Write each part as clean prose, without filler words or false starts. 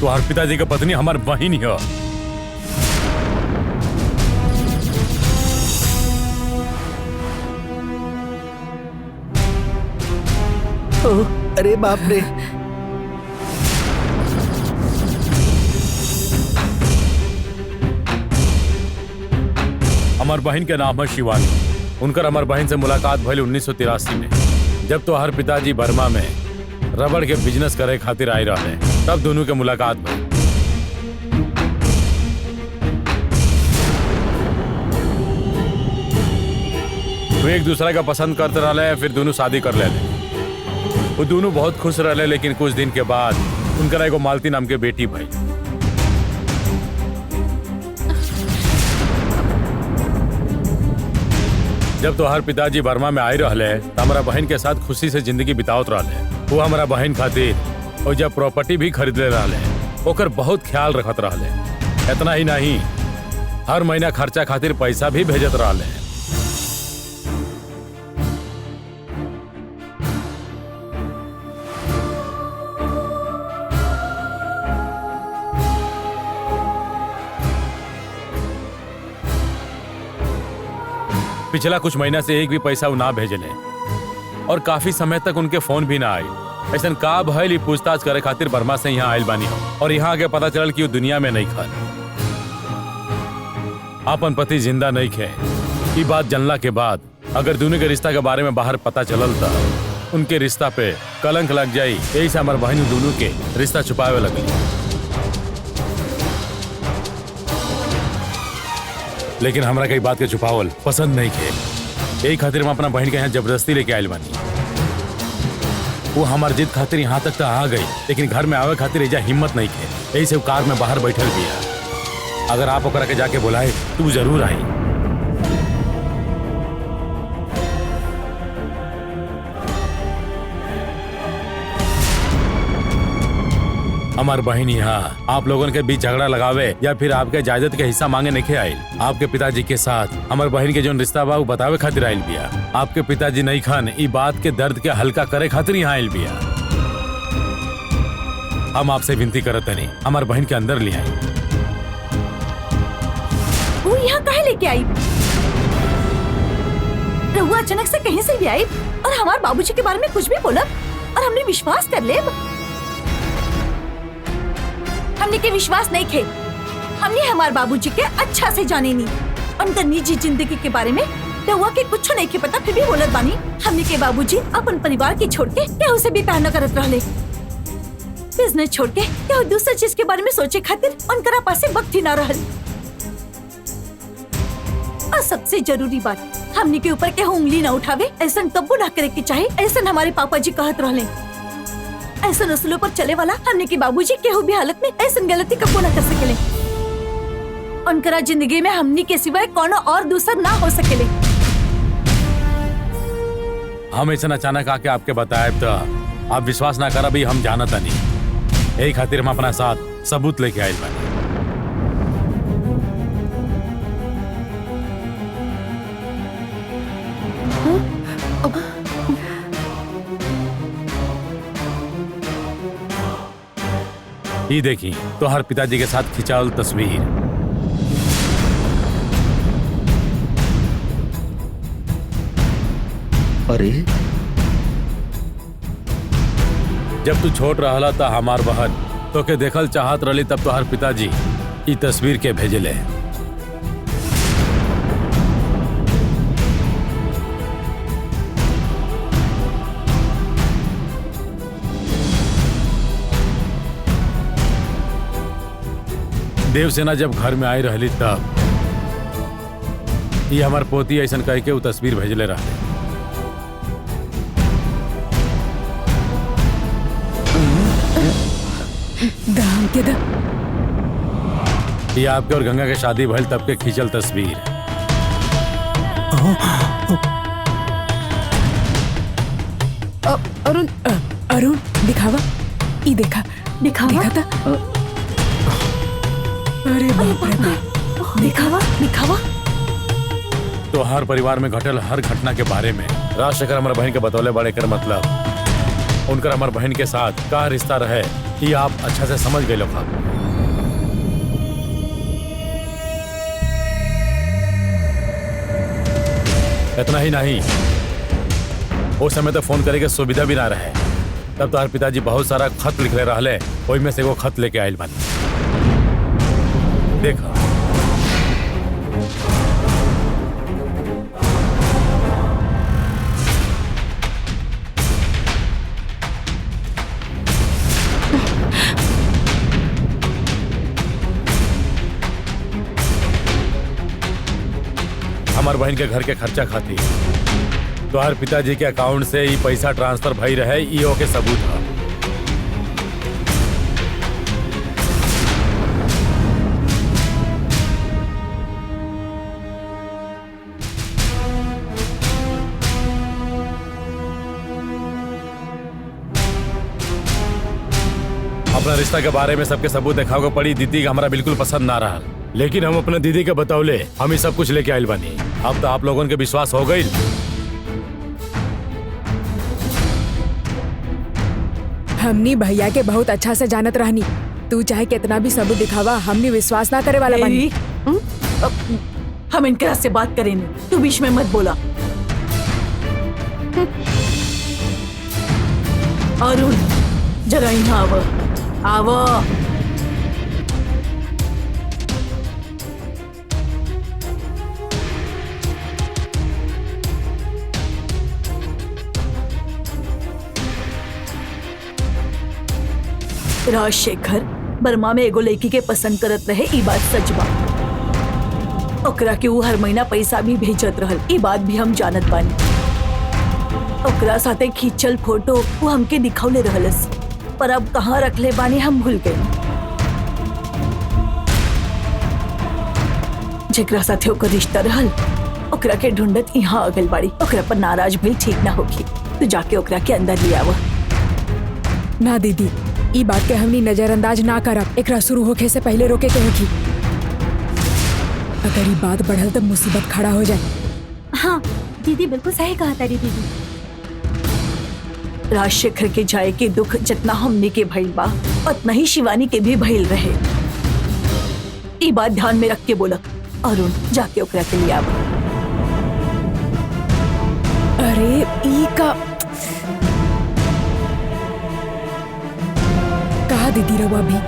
तुम्हारे पिताजी की पत्नी हमार बहन है। अरे बाप रे। हमार बहन के नाम है शिवानी। उनकर हमार बहन से मुलाकात भइल 1983 में, जब तो हर पिताजी बर्मा में रबड़ के बिजनेस करे खातिर आए रहे, तब दोनों के मुलाकात भइल। वो एक दूसरे का पसंद करते रहे, फिर दोनों शादी कर ले। वो दोनों बहुत खुश रहे, लेकिन कुछ दिन के बाद उनका एगो मालती नाम के बेटी भई। जब तो हर पिताजी बर्मा में आए रहे, तो हमारा बहन के साथ खुशी से जिंदगी बितावत रहे। वो हमारा बहन खातिर और जब प्रॉपर्टी भी खरीद ले रहे, ओकर बहुत ख्याल रखत रहे। इतना ही नहीं, हर महीना खर्चा खातिर पैसा भी भेजत रहे। पिछला कुछ महीना से एक भी पैसा वो ना भेजले और काफी समय तक उनके फोन भी ना आये। ऐसा का भइल पूछताछ करे खातिर बर्मा से यहाँ आयल बानी हो, और यहाँ आगे पता चलल कि वो दुनिया में नहीं खा। अपन पति जिंदा नहीं खे। ये बात जानला के बाद अगर दोनों के रिश्ता के बारे में बाहर पता चलल था, उनके रिश्ता पे कलंक लग जाई। यही से हमारे बहन दोनों के रिश्ता छुपावे लगी। लेकिन हमरा कई बात के छुपावल पसंद नहीं खे। यही खातिर मैं अपना बहन के यहाँ जबरदस्ती लेके आयल बानी। वो हमार जिद खातिर यहाँ तक तो आ गई, लेकिन घर में आवे खातिर एजा हिम्मत नहीं खे। यही से कार में बाहर बैठल भी है। अगर आप ओकरा के जाके बुलाए तू जरूर आई। हमार बहन यहाँ आप लोगों के बीच झगड़ा लगावे या फिर आपके जायदाद के हिस्सा मांगे नहीं आयल। आपके पिताजी के साथ हमार बहन के जो रिश्ता बा बतावे खातिर आयल बिया। आपके पिताजी नहीं खान ई बात के दर्द के हल्का करे खातिर यहाँ आयल बिया। हम आपसे विनती करत नहीं, हमार बहन के अंदर ले आई। वो यहाँ काहे लेके आई? रहुआ अचानक से कहीं से भी आई और हमारे बाबूजी के बारे में कुछ भी बोला और हमने विश्वास कर ले। हमने के विश्वास नहीं खे। हमने हमारे बाबूजी के अच्छा से जाने नहीं। उनका निजी जिंदगी के बारे में रहुआ के कुछ नहीं के पता, फिर भी बोलत बानी। हमने के बाबूजी अपन परिवार के छोड़ के क्या उसे भी प्यार न करत रहले। बिजनेस छोड़ के क्या दूसरी चीज के बारे में सोचे खातिर उनकरा पास वक्त ही न रहल। और सबसे जरूरी बात, हमने के ऊपर के उंगली न उठावे, ऐसा कब्बू न करे के चाहे। ऐसा हमारे पापा जी कहत रहले। ऐसा नस्लों पर चले वाला हमने के बाबूजी केहू भी हालत में ऐसा गलती कब्बू न कर सकेले। उनकरा जिंदगी में हमनी के सिवाय कोनो और दूसरा ना हो सकेले। हम ऐसा अचानक आके आपके बताए तो आप विश्वास ना करा भी हम जानता नहीं। यही खातिर हम अपना साथ सबूत लेके आए बानी। ये देखी तो हर पिताजी के साथ खिंचावल तस्वीर। अरे जब तू छोट रहला था हमार बहन तो के देखल चाहत रही, तब तो हर पिताजी ये तस्वीर के भेजले। देवसेना जब घर में आई रहली तब ये हमार पोती ऐसा कह के वो तस्वीर भेजले रहे। दाम के दा। ये आपके और गंगा के शादी भइल तब के खींचल तस्वीर। अरुण अरुण दिखावा। ई देखा दिखावा देखा था। अरे बाप रे बाप। दिखावा दिखावा। तो हर परिवार में घटल हर घटना के बारे में राजशेखर हमारे बहन के बतौले बड़े कर मतलब उनकर हमारे बहन के साथ का रिश्ता रहे ये आप अच्छा से समझ गए लोग। इतना ही नहीं, उस समय तो फोन करे के सुविधा भी ना रहे। तब तो पिताजी बहुत सारा खत लिख ले रहा, वही में से वो खत लेके आयल बानी। देखा हमार बहन के घर के खर्चा खाती तोहर पिताजी के अकाउंट से ये पैसा ट्रांसफर भई रहे, ईओ के सबूत है। अपना रिश्ता के बारे में सबके सबूत दिखाओगे पड़ी। दीदी का हमारा बिल्कुल पसंद ना रहा, लेकिन हम अपने दीदी के बतौले हम ही सब कुछ लेके आयल बनी। अब तो आप लोगों के विश्वास हो गई। हमनी भैया के बहुत अच्छा से जानत रहनी। तू चाहे कितना भी सबूत दिखावा, हमनी विश्वास ना करे वाला बनी। हम इनके से बात करेंगे, तू बीच में मत बोला। अरुण जरा यहाँ आव। राजशेखर बर्मा में एगो लड़की के पसंद करत रहे, ई बात सच बा। ओकरा के वो हर महीना पैसा भी भेजत रहल, ई बात भी हम जानत बानी। ओकरा साथे खींचल फोटो वो हमके दिखौले रहलस, पर अब कहाँ रखले बानी हम भूल गए। जेकरा साथे ओकर रिश्ता रहल, ओकरा के ढूंढत यहाँ आ गइल बाड़ी। ओकरा पर नाराज भइल ठीक ना होगी। तू जाके ओकरा के अंदर ले आवा। ना दीदी, ई बात के हमनी नजरअंदाज ना करब। एकरा शुरू होखे से पहले रोके के होगी। अगर ये बात बढ़ल तब मुसीबत खड़ा हो जाए। हाँ दीदी बिल्कुल सही कहा तारी दीदी। राजशेखर के जाए के दुख जितना हमने के भइल बा, उतना ही शिवानी के भी भइल रहे। ये बात ध्यान में रख के बोला। अरुण जाके ओकरा के लिए आवा। अरे ई का कहा दीदी रवा भी।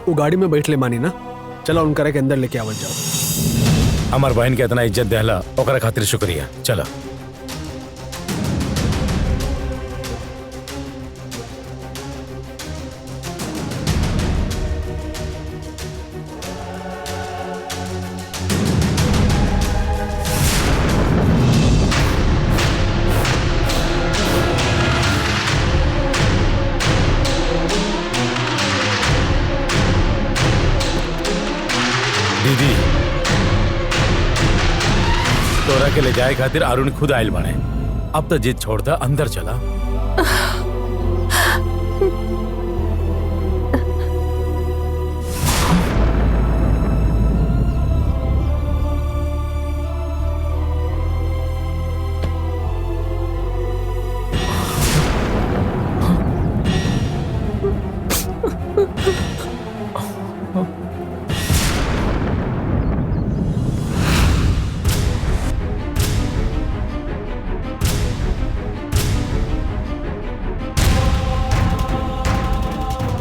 वो गाड़ी में बैठ ले मानी ना। चलो उनकरा के अंदर लेके आवत जाओ। हमार बहन के इतना इज्जत देहला, ओकरा खातिर शुक्रिया। चलो दीदी, तोरा के ले जाए खातिर अरुण खुद आयल बने। अब तो जिद छोड़ दा, अंदर चला।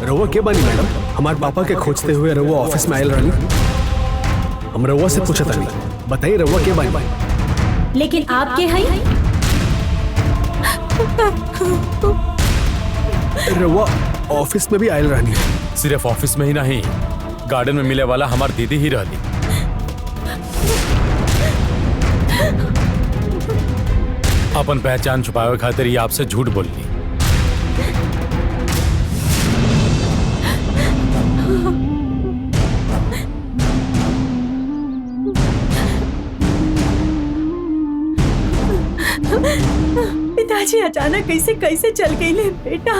रउआ के बानी मैडम? हमारे पापा के खोजते हुए रउआ ऑफिस में आयल रहनी। हम रउआ से पूछा था, बताइए रउआ के बानी? लेकिन आपके हैं? रउआ ऑफिस में भी आयल रहनी। सिर्फ ऑफिस में ही नहीं, गार्डन में मिले वाला हमार दीदी ही रहली। अपन पहचान छुपावे खातिर ये आपसे झूठ बोलनी। पिताजी अचानक कैसे कैसे चल गई ले बेटा।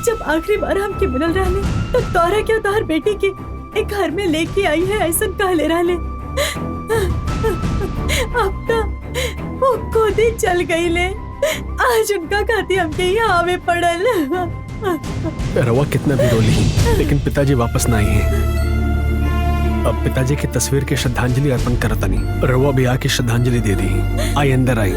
जब आखिरी बार हमके मिलल रहने तो तोरा क्या तोहर बेटी के एक घर में लेके आई है ऐसा कहले रहले। अब तो वो खुद ही चल गई ले। आज उनका खाती हमके यहाँ आवे पड़ल। रवा कितना भी रोली लेकिन पिताजी वापस ना आए हैं। अब पिताजी की तस्वीर की श्रद्धांजलि अर्पण करता नहीं। रवा भी आके श्रद्धांजलि दे दी। आई अंदर आई।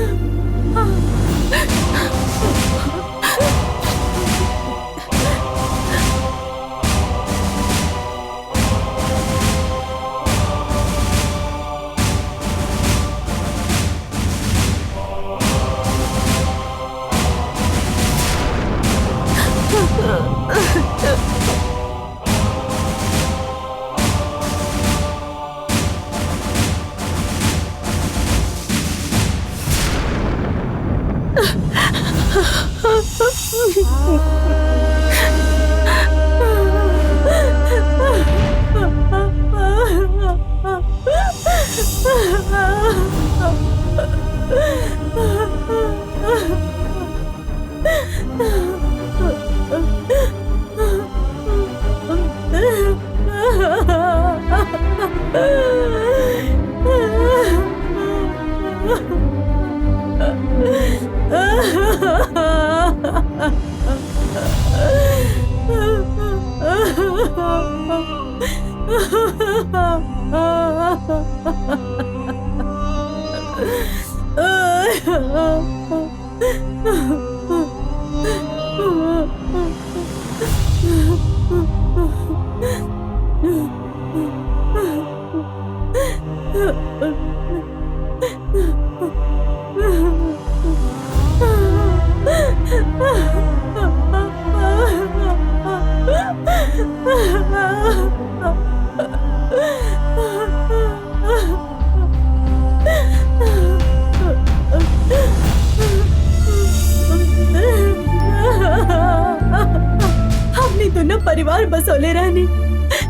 हमने दोनों परिवार बसोले रहनी,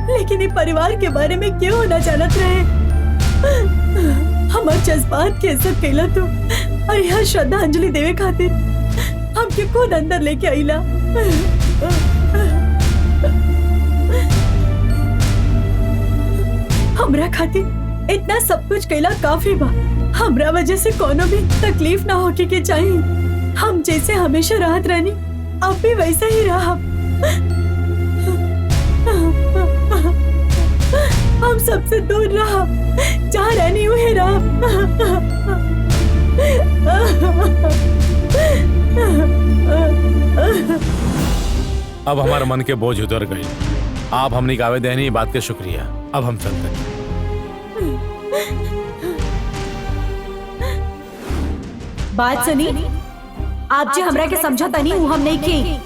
लेकिन ये परिवार के बारे में क्यों होना जानत रहे। हमार जज्बात के इज्जत कैला तू और यहाँ श्रद्धांजलि देवे खातिर हमके खुद अंदर लेके आईला। हमरा खातिर इतना सब कुछ कैला काफी बा। हमरा वजह से कोनो भी तकलीफ ना होके के चाहिए। हम जैसे हमेशा राहत रहनी अब भी वैसा ही रहा। हम सबसे दूर रहा, जहाँ रहनी वही रहा। अब हमारे मन के बोझ उतर गई। आप हमने कावे देनी बात के शुक्रिया। अब हम चलते हैं। बात सुनी, आप जो हमरा के समझता नहीं वो हम नहीं की।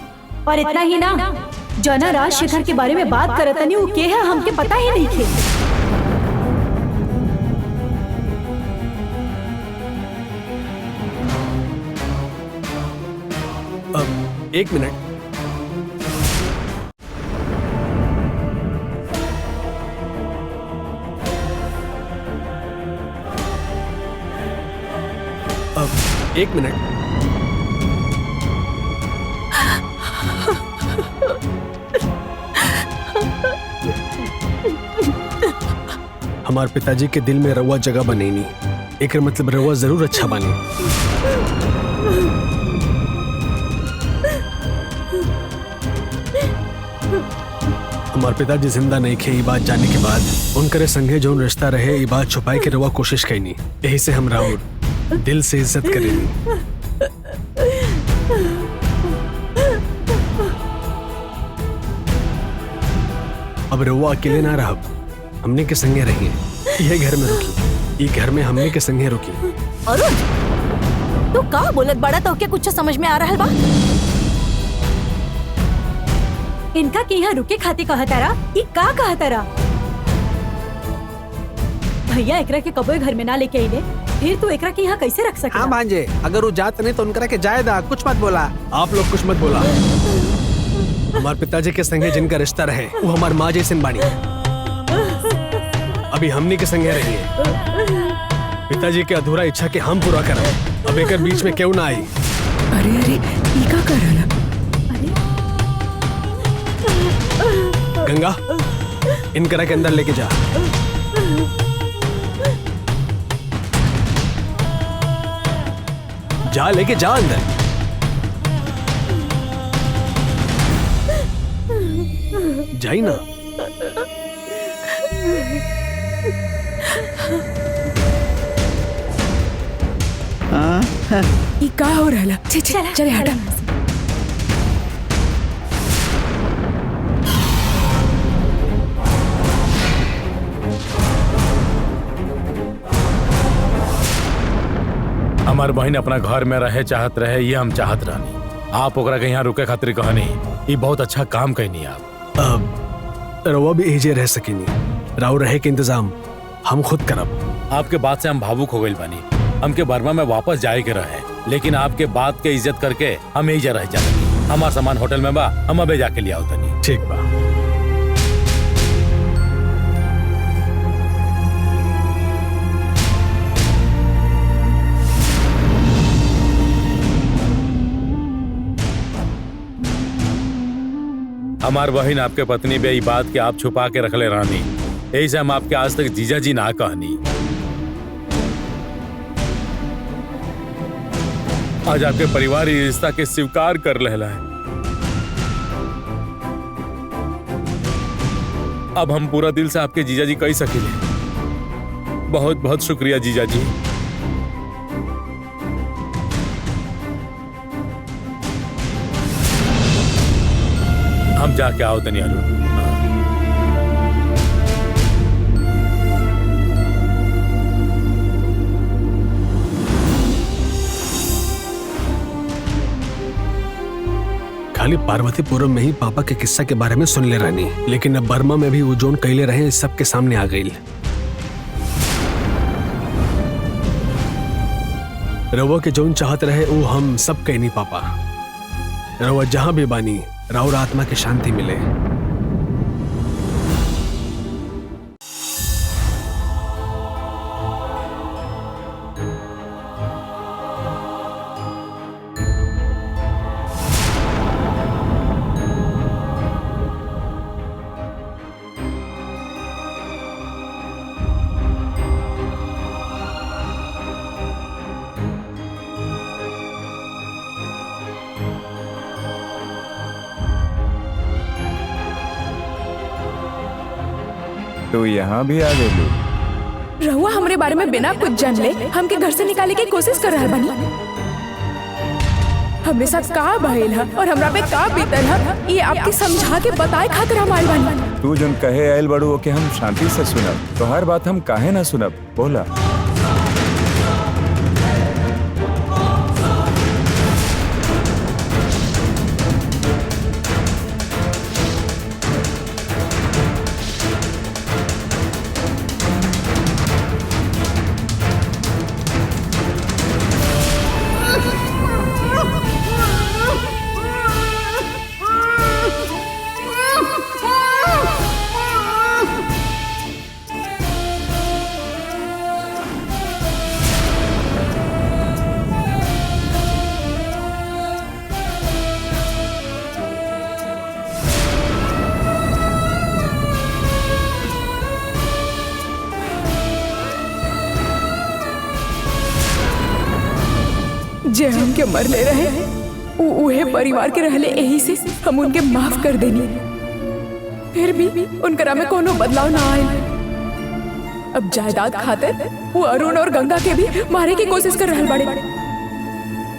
और इतना ही ना, जना राजशेखर के बारे में बात करता नहीं वो के है हमके पता ही नहीं थे। अब एक मिनट। अब एक मिनट। हमारे पिताजी के दिल में रवा जगह बने नहीं। एक मतलब रवा जरूर अच्छा बने। हमारे पिताजी जिंदा नहीं खे। ये बात जानने के बाद उनकरे संगे जो रिश्ता रहे ये बात छुपाए के रवा कोशिश करनी। यही से हम राहुल दिल से इज्जत करेंगे। अब रवा अकेले ना रहा, हमने के संगे रहिए। ये घर में रुकी, ये घर में हमने के संगे रुकी। अरुण, तू का बोलत बड़ा तो क्या कुछ समझ में आ रहा है बा? इनका के यहाँ रुके खाती कहा तारा, ये का कहा तारा? भैया एकरा के कबो घर में ना लेके आइले, फिर तू एकरा के यहाँ कैसे रख सके? हाँ भांजे, अगर वो जात नहीं तो उनकरा के जायदा कुछ मत बोला। आप लोग कुछ मत बोला। हमारे पिताजी के संगे जिनका रिश्ता रहे वो हमारे माँ जैसे बानी। अभी हमने के संगे रहिए। पिताजी के अधूरा इच्छा के हम पूरा करें। अब एक बीच में क्यों ना आई। अरे अरे, ई का कर रहा? गंगा, इनकरा के अंदर लेके जा। जा, लेके जा अंदर। जाई ना। ये का हो रहा? चले हटा। हमार बहन अपना घर में रहे चाहत रहे, ये हम चाहत रहनी। आप ओकरा के यहाँ रुके खातिर कहनी, ये बहुत अच्छा काम कहनी आप। अब रवा भी एजे रह सकेनी। राव रहे के इंतजाम हम खुद करब। आपके बात से हम भावुक हो गए बानी। हमके बर्मा में वापस जाए के रहे, लेकिन आपके बात के इज्जत करके हम यही रह जाते। हमार सामान होटल में बा, हम अबे जाके लिया तनी। ठीक बा। हमार बहन आपके पत्नी बे, बात के आप छुपा के रखले रहनी, यही से हम आपके आज तक जीजा जी ना कहनी। आज आपके परिवार इस रिश्ता के स्वीकार कर लेला है। अब हम पूरा दिल से आपके जीजा जी कह सकेले। बहुत बहुत शुक्रिया जीजा जी। हम जाके आओ तनी अरुण। खाली पार्वतीपुरम में ही पापा के किस्सा के बारे में सुन ले रानी, लेकिन अब बर्मा में भी वो जोन कैले रहे सबके सामने आ गई। रवा के जोन चाहत रहे वो हम सब कहनी पापा। रवा जहां भी बानी, राउर आत्मा की शांति मिले। तो यहाँ भी आ गए। रहुआ हमरे बारे में बिना कुछ जान ले हमके घर से निकाले की कोशिश कर रहा बनी। हमरे साथ का भइल है और हमरा पे का बीतल है, ये आपके समझा के बताए खातिर हम आइल बानी। तू जोन कहे आयल बड़ू के हम शांति से सुनब, तो हर बात हम काहे ना सुनब, बोला। जे हमके मर ले रहे उहे परिवार के रहले, यही से हम उनके माफ कर देनी। फिर भी उनकरा में कोनो बदलाव ना आए। अब जायदाद खातिर वो अरुण और गंगा के भी मारे की कोशिश कर रहे बड़े।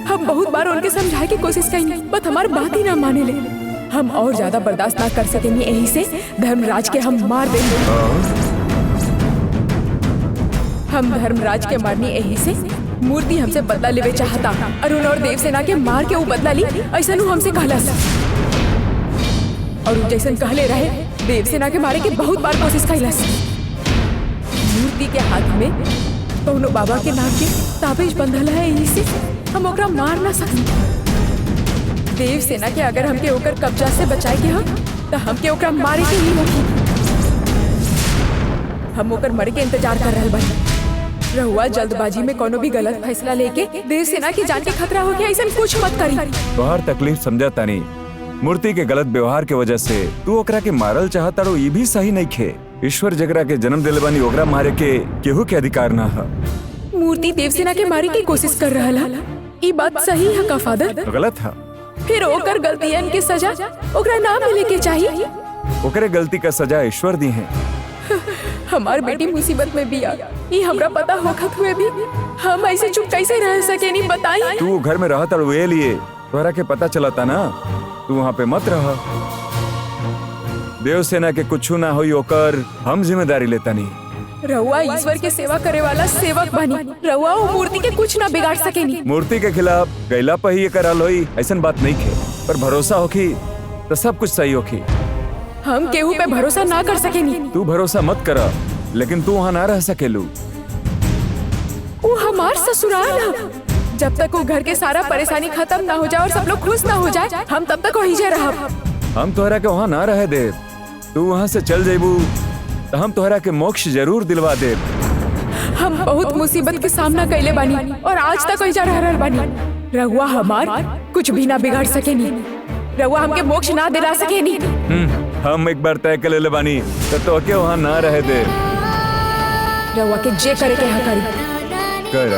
हम बहुत बार उनके समझाए की कोशिश करेंगे, बट हमारी बात ही ना माने ले। हम और ज्यादा बर्दाश्त ना कर सकेंगे, यही से धर्मराज के हम मार देंगे। हम धर्मराज के मारने, यही से मूर्ति हमसे बदला लेवे चाहता। अरुण और देवसेना के मार के वो बदला ली, ऐसा नु हमसे कहलस। और जैसन कहले रहे, देवसेना के मारे के बहुत बार कोशिश कैलस। मूर्ति के हाथ में कौनो बाबा के नाम के ताबीज बंधल है, यही से हम ओकरा मार ना सकते। देवसेना के अगर हमके ओकर कब्जा से बचाए के हम, तो हमके ओकरा मारे के ही होगी। हम ओकर मरे के इंतजार कर रहल बानी। रहुआ जल्दबाजी में कोनो भी गलत फैसला लेके देवसेना की जान के खतरा हो गया, ऐसा कुछ मत करी। तोहर तकलीफ समझा तानी, मूर्ति के गलत व्यवहार के वजह से तू ओकरा के मारल चाहताड़ो, ये भी सही नहीं खे। ईश्वर जगरा के जन्म दिले बानी, ओकरा मारे के केहू के अधिकार ना है। मूर्ति देवसेना के मारे की कोशिश कर रहा है, ये बात सही है का फादर? गलत है। फिर ओकर गलतियन की सजा ओकरा ना मिले के चाहिए। ओकरे गलती का सजा ईश्वर दी है। हमार बेटी मुसीबत में भी आ, ये हमरा पता होखत हुए भी हम ऐसे चुप कैसे रह सके, नहीं बताई। तू घर में रहता वे लिए तोहरा के पता चलता ना, तू वहाँ पे मत रह। देवसेना के कुछ ना होई ओकर हम जिम्मेदारी लेता नहीं। रउआ ईश्वर के सेवा करे वाला सेवक बनी, रउआ वो मूर्ति के कुछ ना बिगाड़ सकेनी। मूर्ति के खिलाफ गैला पर ही कराल होई ऐसन बात नहीं खे, पर भरोसा होखी तो सब कुछ सही होखी। हम केहू पे भरोसा ना कर सकेनी। तू भरोसा मत करा, लेकिन तू वहाँ ना रह सकेलू। वो हमार ससुराल है। जब तक वो घर के सारा परेशानी खत्म ना हो जाए और सब लोग खुश ना हो जाए, हम तब तक वहीं जा रहा। हम तोहरा के वहाँ ना रहे दे। तू वहाँ से चल जेबू तो हम तोहरा के मोक्ष जरूर दिलवा दे। हम बहुत मुसीबत के सामना कैले बानी और आज तक वहीं जा रह बानी। रहुआ हमार कुछ भी ना बिगाड़ सकेनी, रहुआ हमके मोक्ष ना दिला सकेनी। हम एक बार तय कर ले बानी तो तोके वहाँ ना रहे दे। रहुआ के जे करे के हकारी कर